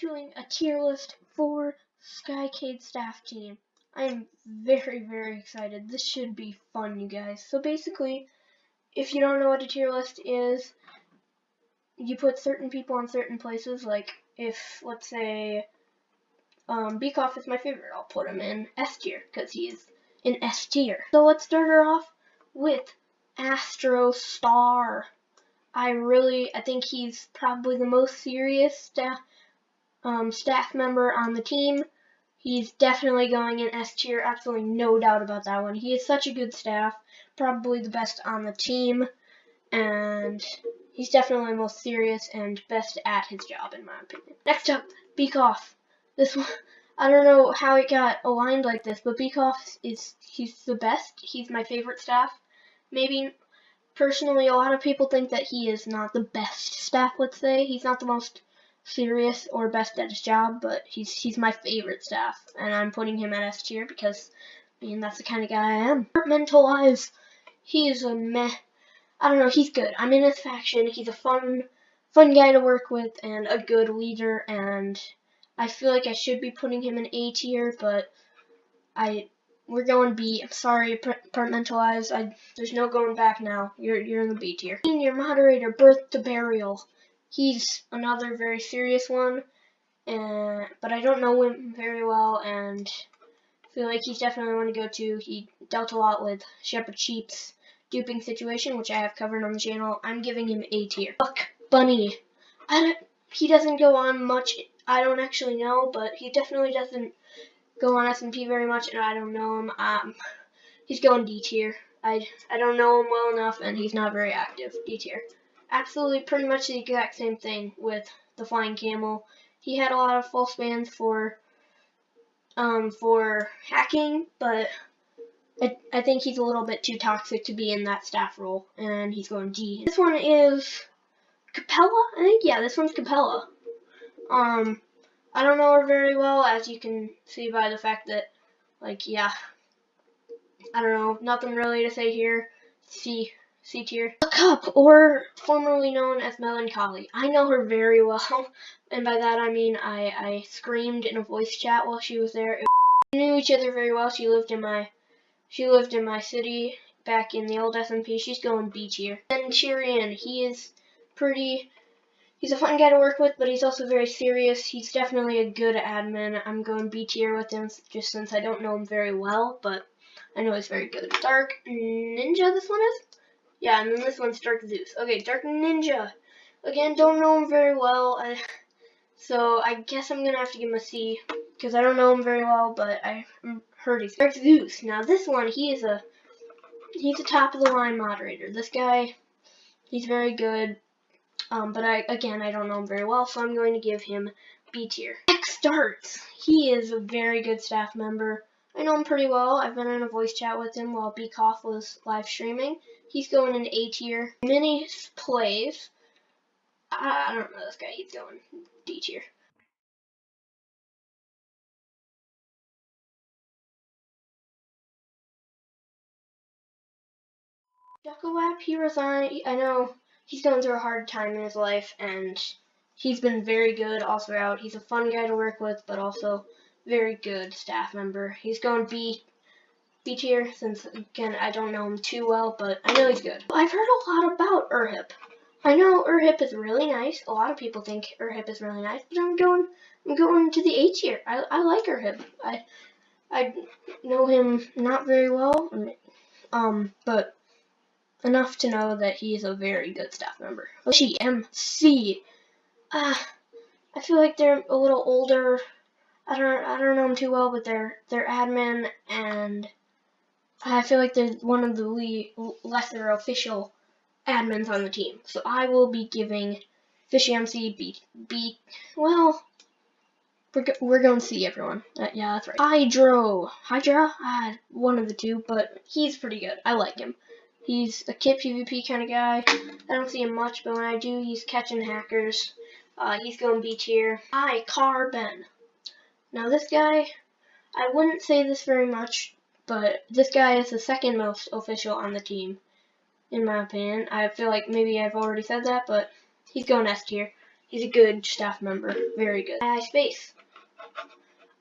doing a tier list for Skycade staff team. I'm very, very excited. This should be fun, you guys. So basically, if you don't know what a tier list is, you put certain people on certain places. Like if, let's say, Beakoff is my favorite, I'll put him in S tier because he's in S tier. So let's start her off with Astro Star. I think he's probably the most serious staff member on the team. He's definitely going in S tier, absolutely no doubt about that one. He is such a good staff, probably the best on the team, and he's definitely the most serious and best at his job, in my opinion. Next up, Beakoff. This one, I don't know how it got aligned like this, but Beakoff he's the best. He's my favorite staff. Maybe, personally, a lot of people think that he is not the best staff, let's say. He's not the most serious or best at his job, but he's my favorite staff, and I'm putting him at S tier because, I mean, that's the kind of guy I am. Compartmentalize. He is a meh. I don't know, he's good. I'm in his faction. He's a fun guy to work with and a good leader, and I feel like I should be putting him in A tier, but we're going B. I'm sorry, Compartmentalize. There's no going back now. You're in the B tier. Your moderator, Birth to Burial. He's another very serious one, but I don't know him very well, and I feel like he's definitely one to go to. He dealt a lot with Shepherd Sheep's duping situation, which I have covered on the channel. I'm giving him A tier. Buck Bunny. He doesn't go on much. I don't actually know, but he definitely doesn't go on SMP very much, and I don't know him. He's going D tier. I don't know him well enough, and he's not very active. D tier. Absolutely pretty much the exact same thing with the Flying Camel. He had a lot of false bans for hacking, but I think he's a little bit too toxic to be in that staff role, and he's going D. This one is Capella, I think. Yeah, this one's Capella. I don't know her very well, as you can see by the fact that, like, yeah, I don't know, nothing really to say here. C tier. Look up, or formerly known as Melancholy. I know her very well, and by that I mean I screamed in a voice chat while she was there. We knew each other very well. She lived in my city back in the old SMP. She's going B tier. Then Tyrion, he's a fun guy to work with, but he's also very serious. He's definitely a good admin. I'm going B tier with him just since I don't know him very well, but I know he's very good. Dark Ninja, this one is? Yeah, and then this one's Dark Zeus. Okay, Dark Ninja. Again, don't know him very well, so I guess I'm going to have to give him a C, because I don't know him very well, but I heard he's Dark Zeus. Now this one, he's a top of the line moderator. This guy, he's very good, but I don't know him very well, so I'm going to give him B tier. X Darts. He is a very good staff member. I know him pretty well. I've been in a voice chat with him while Beakoff was live streaming. He's going in A tier. Mini plays. I don't know this guy. He's going D tier. Duckawap, he resigned. I know he's going through a hard time in his life, and he's been very good all throughout. He's a fun guy to work with, but also very good staff member. He's going B tier, since, again, I don't know him too well, but I know he's good. I've heard a lot about Urhip. I know Urhip is really nice. A lot of people think Urhip is really nice, but I'm going to the A tier. I like Urhip. I know him not very well, but enough to know that he is a very good staff member. GMC. I feel like they're a little older. I don't know them too well, but they're admin, and I feel like they're one of the lesser official admins on the team. So I will be giving Fishy MC B. Well, we're going C, everyone. Yeah, that's right. Hydra, one of the two, but he's pretty good. I like him. He's a kit PvP kind of guy. I don't see him much, but when I do, he's catching hackers. He's going B tier. Carbon. Now this guy, I wouldn't say this very much, but this guy is the second most official on the team, in my opinion. I feel like maybe I've already said that, but he's going S tier. He's a good staff member, very good. Space.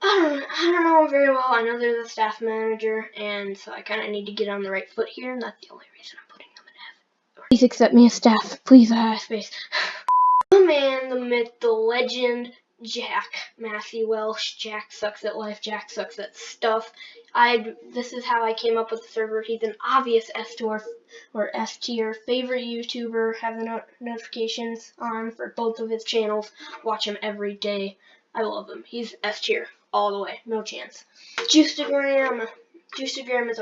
I don't know him very well. I know they're the staff manager, and so I kind of need to get on the right foot here, and that's the only reason I'm putting them in F. Please accept me as staff. Please, space. The man, the myth, the legend, Jack Matthew Welsh. Jack sucks at life. Jack sucks at stuff. This is how I came up with the server. He's an obvious S tier favorite YouTuber. Have the notifications on for both of his channels. Watch him every day. I love him. He's S tier all the way. No chance. Juiceagram. Juiceagram is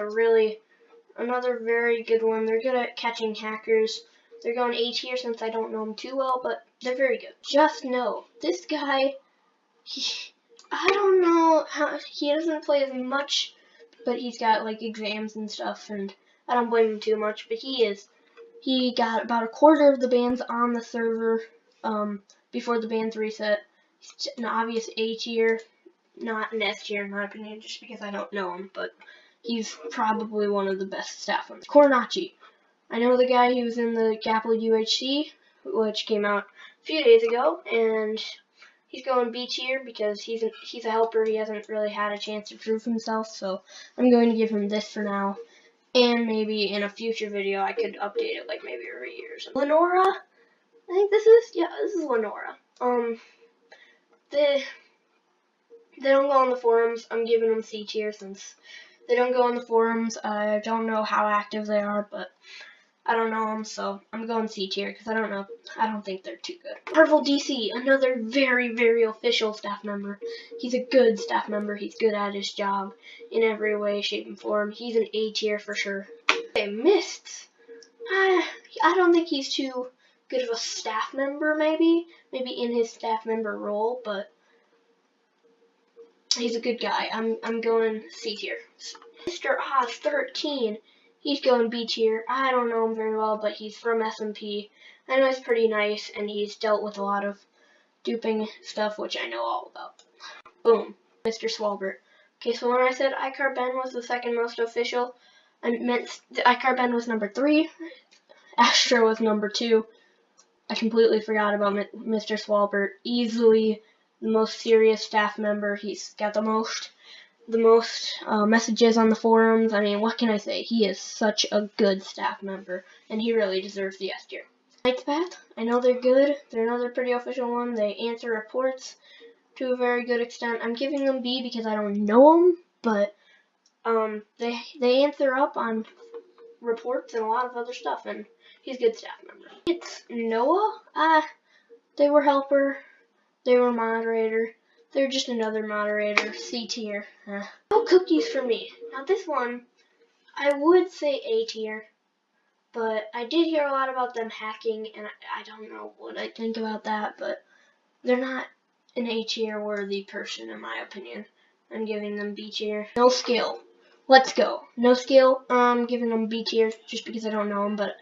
another very good one. They're good at catching hackers. They're going A tier since I don't know them too well, but they're very good. Just know, this guy, I don't know how, he doesn't play as much, but he's got like exams and stuff, and I don't blame him too much, but he got about a quarter of the bans on the server before the bans reset. He's an obvious A tier, not an S tier in my opinion, just because I don't know him, but he's probably one of the best staff members. Cornachi. I know the guy who was in the Gapple UHC, which came out a few days ago, and he's going B tier because he's a helper. He hasn't really had a chance to prove himself, so I'm going to give him this for now. And maybe in a future video I could update it, like maybe every year or something. Lenora, I think this is Lenora. They don't go on the forums. I'm giving them C tier since they don't go on the forums. I don't know how active they are, but I don't know them, so I'm going C tier because I don't think they're too good. Marvel DC, another very, very official staff member. He's a good staff member. He's good at his job in every way, shape, and form. He's an A tier for sure. Okay, Mists. I don't think he's too good of a staff member, maybe in his staff member role, but he's a good guy. I'm going C tier. Mr. Oz 13. He's going B tier. I don't know him very well, but he's from SMP. I know he's pretty nice, and he's dealt with a lot of duping stuff, which I know all about. Boom. Mr. Swalbert. Okay, so when I said iCar Ben was the second most official, I meant the iCar Ben was number 3. Astro was number 2. I completely forgot about Mr. Swalbert. Easily the most serious staff member. He's got the most messages on the forums. I mean, what can I say? He is such a good staff member, and he really deserves the S tier. Knight's Path, I know they're good. They're another pretty official one. They answer reports to a very good extent. I'm giving them B because I don't know them, but they answer up on reports and a lot of other stuff, and he's a good staff member. It's Noah. They were helper. They were moderator. They're just another moderator, C tier. No cookies for me. Now this one, I would say A tier, but I did hear a lot about them hacking, and I don't know what I think about that, but they're not an A tier worthy person in my opinion. I'm giving them B tier. No skill. Let's go. No skill. I'm giving them B tier just because I don't know them, but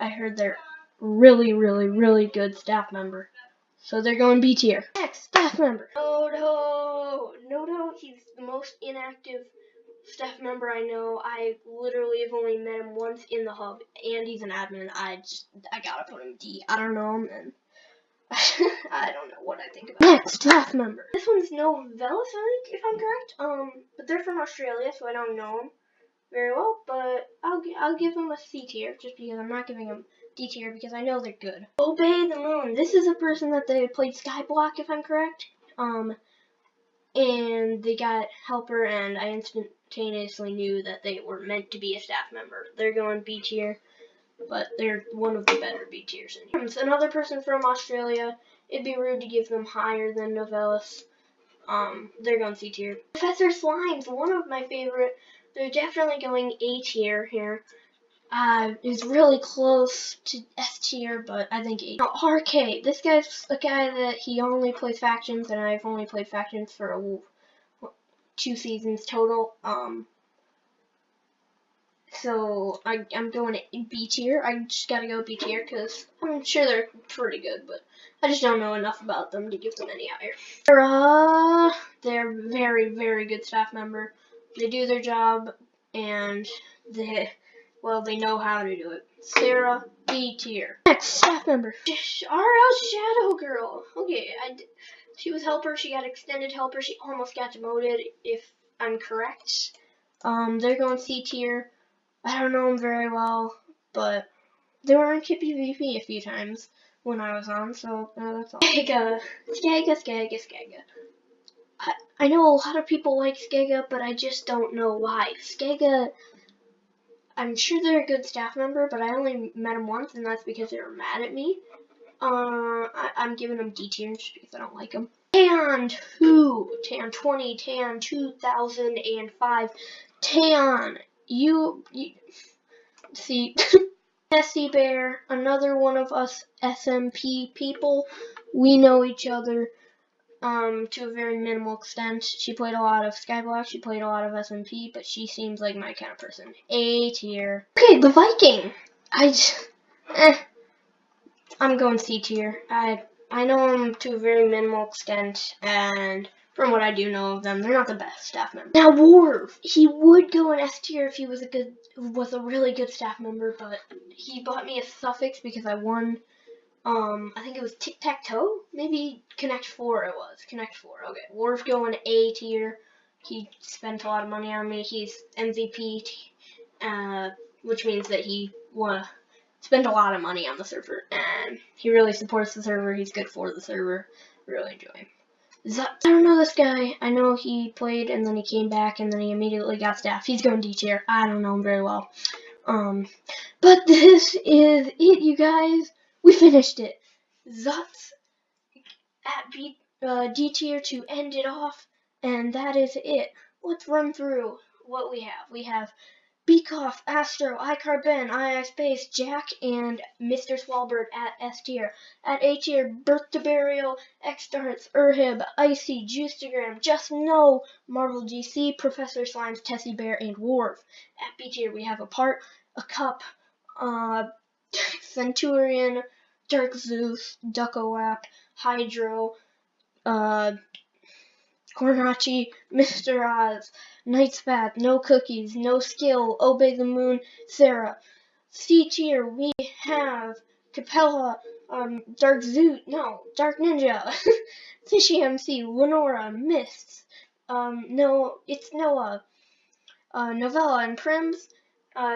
I heard they're really, really, really good staff member. So they're going B tier. Next, staff member. Nodo, he's the most inactive staff member I know. I literally have only met him once in the hub, and he's an admin. I gotta put him D. I don't know him, and I don't know what I think about him. Next, staff member. This one's Novelis, I think, if I'm correct. But they're from Australia, so I don't know them very well, but I'll give them a C tier just because I'm not giving them D tier because I know they're good. Obey the Moon. This is a person that they played Skyblock, if I'm correct. And they got helper, and I instantaneously knew that they were meant to be a staff member. They're going B tier, but they're one of the better B tiers in here. Another person from Australia. It'd be rude to give them higher than Novelis. They're going C tier. Professor Slime's one of my favorite. They're definitely going A tier here. Is really close to S tier, but I think A. Now, RK, this guy's a guy that he only plays factions, and I've only played factions for 2 seasons total. So I'm going B tier. I just gotta go B tier because I'm sure they're pretty good, but I just don't know enough about them to give them any higher. They're very, very good staff member. They do their job, and well, they know how to do it. Sarah, B tier. Next staff member, RL Shadow Girl. Okay, she was helper. She got extended helper. She almost got demoted, if I'm correct. They're going C tier. I don't know them very well, but they were on Kippy VP a few times when I was on, so that's all. Skega. I know a lot of people like Skega, but I just don't know why. Skega, I'm sure they're a good staff member, but I only met them once, and that's because they were mad at me. I'm giving them D tier just because I don't like them. Tan 2, Tan 20, Tan 2005, Tan, you see, Tessie Bear, another one of us SMP people. We know each other to a very minimal extent. She played a lot of Skyblock, she played a lot of SMP, but she seems like my kind of person. A tier. Okay, the Viking. I'm going C tier. I know them to a very minimal extent, and from what I do know of them, they're not the best staff member. Now Worf, he would go in S tier if he was a really good staff member, but he bought me a suffix because I won. I think it was tic-tac-toe? Maybe Connect 4 it was. Connect 4. Okay. Worf going A tier. He spent a lot of money on me. He's MVP, which means that he spent a lot of money on the server. And he really supports the server. He's good for the server. Really enjoy him. I don't know this guy. I know he played and then he came back and then he immediately got staff. He's going D tier. I don't know him very well. But this is it, you guys. We finished it. Zutz at D tier to end it off, and that is it. Let's run through what we have. We have Beakoff, Astro, iCar Ben, II Space, Jack, and Mr. Swalbird at S tier. At A tier, Birth to Burial, X-Darts, Urhib, Icy, Juiceagram, Just Know, Marvel GC, Professor Slimes, Tessie Bear, and Worf. At B tier, we have a Cup, Centurion, Dark Zeus, Duckowap, Hydro, Cornachi, Mr. Oz, Night's Path, No Cookies, No Skill, Obey the Moon, Sarah. C tier, we have Capella, Dark Ninja, Fishy MC, Lenora, Mists, it's Noah, Novella and Prims,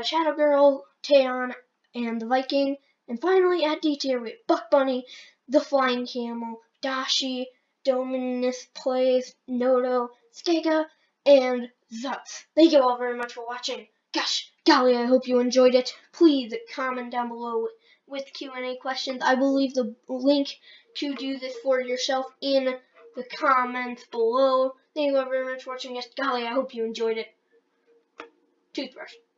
Shadow Girl, Taeon, and the Viking. And finally, at D tier, we have Buck Bunny, the Flying Camel, Dashi, Dominus Plays, Noto, Skega, and Zutz. Thank you all very much for watching. Gosh, golly, I hope you enjoyed it. Please comment down below with Q&A questions. I will leave the link to do this for yourself in the comments below. Thank you all very much for watching. Yes, golly, I hope you enjoyed it. Toothbrush.